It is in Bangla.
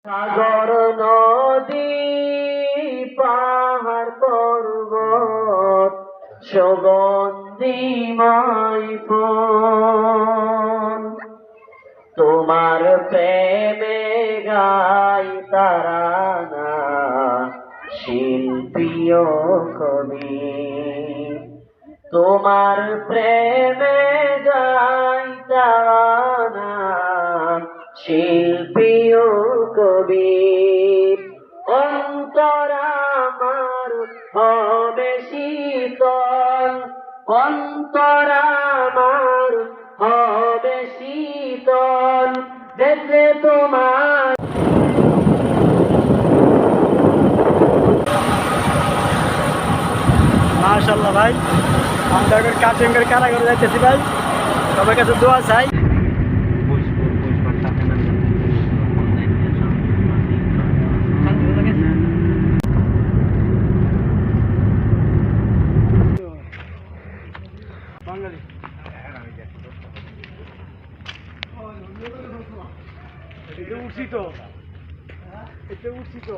সাগর নদী পাহাড় পর্বত সুগন্ধিময় ফুল তোমার প্রেমে গাই তারানা শিল্পী ও কবি তোমার প্রেমে গাই তারানা শিল্পী ও কবি অন্তর আমার হবে শীতল অন্তর আমার হবে শীতল দেখলে তোমার মাশাআল্লাহ ভাই আমরা এখন কাচিঙ্গার কারাগারে যাইতেছি ভাই সবার কাছে দোয়া চাই উঠছি তো